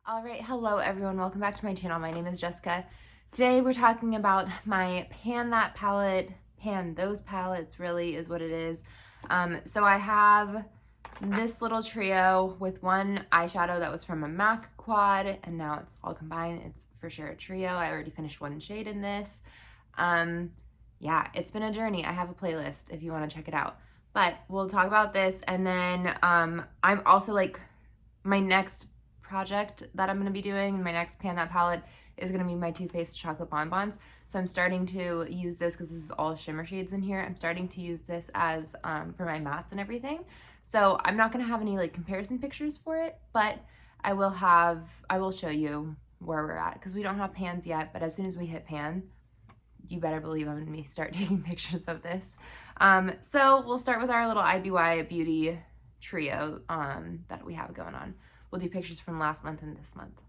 All right, hello everyone. Welcome back to my channel. My name is Jessica. Today we're talking about my Pan That palette, Pan Those palettes really is what it is. So I have this little trio with one eyeshadow that was from a MAC quad and now it's all combined. It's for sure a trio. I already finished one shade in this. Yeah, it's been a journey. I have a playlist if you want to check it out. But we'll talk about this and then I'm also like my next project that I'm going to be doing, my next Pan That palette is going to be my Too Faced Chocolate Bonbons. So I'm starting to use this because this is all shimmer shades in here. I'm starting to use this as for my mattes and everything. So I'm not going to have any like comparison pictures for it, but I will show you where we're at because we don't have pans yet, but as soon as we hit pan, you better believe I'm going to start taking pictures of this. So we'll start with our little IBY Beauty trio that we have going on. We'll do pictures from last month and this month.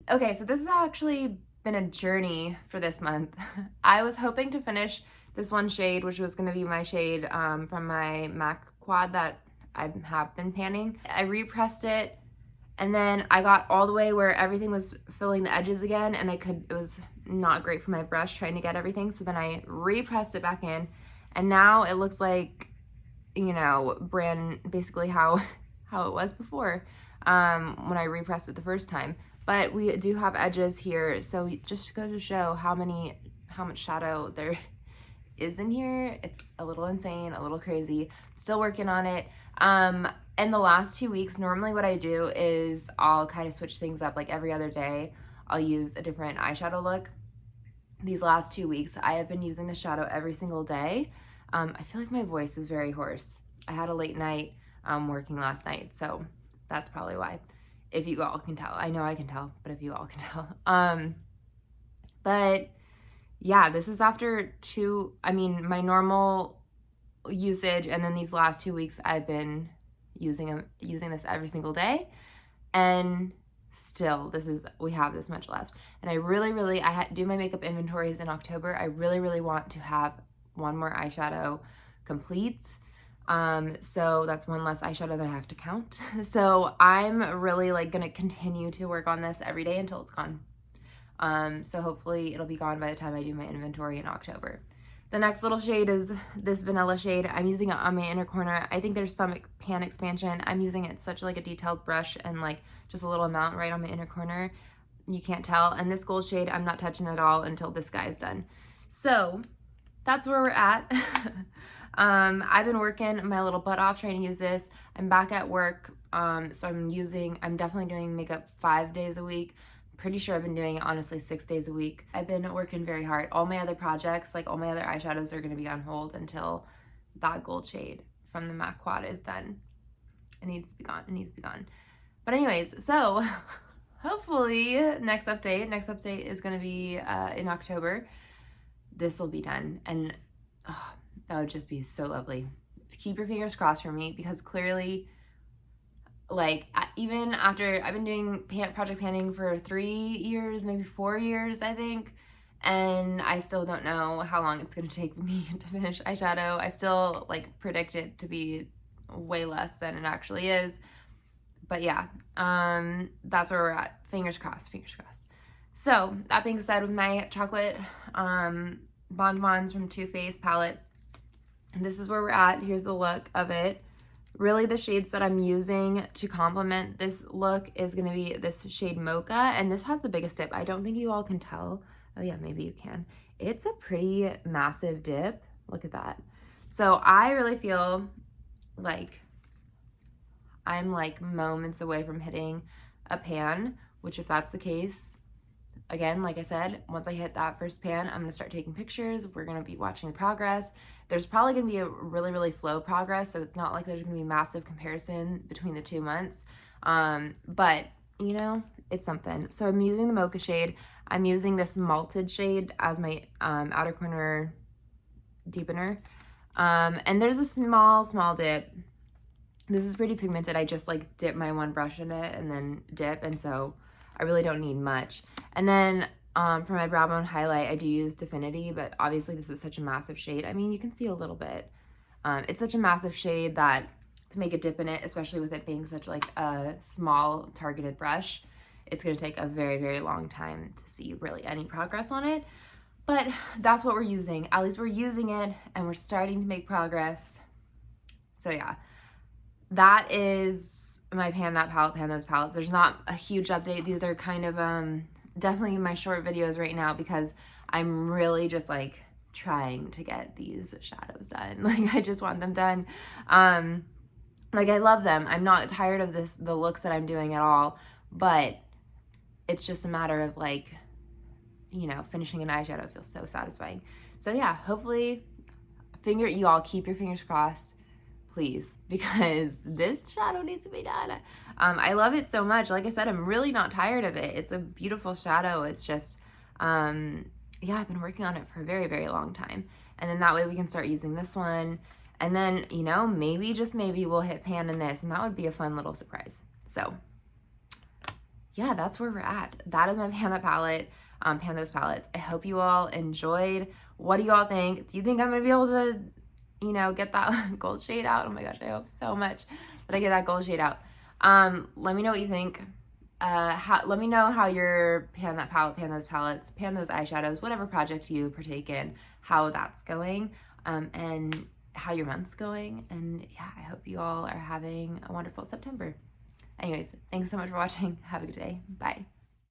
Okay, so this has actually been a journey for this month. I was hoping to finish this one shade, which was going to be my shade from my MAC quad that I have been panning. I repressed it, and then I got all the way where everything was filling the edges again, and it was not great for my brush trying to get everything, so then I repressed it back in, and now it looks like, you know, basically how it was before when I repressed it the first time. But we do have edges here, so just to go to show how much shadow there is in here. It's a little insane, a little crazy. I'm still working on it. In the last 2 weeks, normally what I do is I'll kind of switch things up. Like every other day, I'll use a different eyeshadow look. These last 2 weeks, I have been using the shadow every single day. I feel like my voice is very hoarse. I had a late night working last night, so that's probably why. If you all can tell. I know I can tell, but if you all can tell. But yeah, this is after my normal usage, and then these last 2 weeks I've been using this every single day, and still we have this much left. And I do my makeup inventories in October. I really want to have one more eyeshadow complete. So that's one less eyeshadow that I have to count. So I'm really like gonna continue to work on this every day until it's gone. So hopefully it'll be gone by the time I do my inventory in October. The next little shade is this vanilla shade. I'm using it on my inner corner. I think there's some pan expansion. I'm using it such like a detailed brush and like just a little amount right on my inner corner. You can't tell. And this gold shade, I'm not touching at all until this guy is done. So that's where we're at. I've been working my little butt off trying to use this. I'm back at work, so I'm definitely doing makeup 5 days a week. I'm pretty sure I've been doing it honestly 6 days a week. I've been working very hard. All my other projects, like all my other eyeshadows, are going to be on hold until that gold shade from the MAC quad is done. It needs to be gone. It needs to be gone. But anyways, so hopefully next update is going to be in October. This will be done, and that would just be so lovely. Keep your fingers crossed for me, because clearly, like, even after I've been doing project panning for 3 years, maybe 4 years, I think, and I still don't know how long it's going to take me to finish eyeshadow. I still like predict it to be way less than it actually is. But yeah, that's where we're at. Fingers crossed, fingers crossed. So that being said, with my chocolate bonbons from Too Faced palette, this is where we're at. Here's the look of it. Really, the shades that I'm using to complement this look is going to be this shade Mocha, and this has the biggest dip. I don't think you all can tell. Oh yeah, maybe you can. It's a pretty massive dip. Look at that. So I really feel like I'm like moments away from hitting a pan, which if that's the case, again, like I said, once I hit that first pan, I'm gonna start taking pictures. We're gonna be watching the progress. There's probably gonna be a really slow progress, so it's not like there's gonna be massive comparison between the 2 months. But you know, it's something. So I'm using the Mocha shade. I'm using this malted shade as my outer corner deepener. And there's a small dip. This is pretty pigmented. I just like dip my one brush in it and then dip, and so I really don't need much. And then for my brow bone highlight, I do use Definity, but obviously this is such a massive shade. I mean, you can see a little bit. It's such a massive shade that to make a dip in it, especially with it being such like a small targeted brush. It's going to take a very, very long time to see really any progress on it. But that's what we're using. At least we're using it and we're starting to make progress. So yeah, that is my pan that palette, pan those palettes. There's not a huge update. These are kind of definitely my short videos right now because I'm really just like trying to get these shadows done. Like I just want them done. Like I love them. I'm not tired of the looks that I'm doing at all, but it's just a matter of like, you know, finishing an eyeshadow feels so satisfying. So yeah, hopefully you all keep your fingers crossed, please, because this shadow needs to be done. I love it so much. Like I said, I'm really not tired of it. It's a beautiful shadow. It's just, yeah, I've been working on it for a very, very long time. And then that way we can start using this one. And then, you know, maybe, just maybe we'll hit pan in this, and that would be a fun little surprise. So yeah, that's where we're at. That is my pan that palette, pan those palettes. I hope you all enjoyed. What do you all think? Do you think I'm gonna be able to, you know, get that gold shade out? Oh my gosh, I hope so much that I get that gold shade out. Let me know what you think. Let me know how your pan that palette, pan those palettes, pan those eyeshadows, whatever project you partake in, how that's going, and how your month's going. And yeah, I hope you all are having a wonderful September. Anyways, thanks so much for watching. Have a good day. Bye.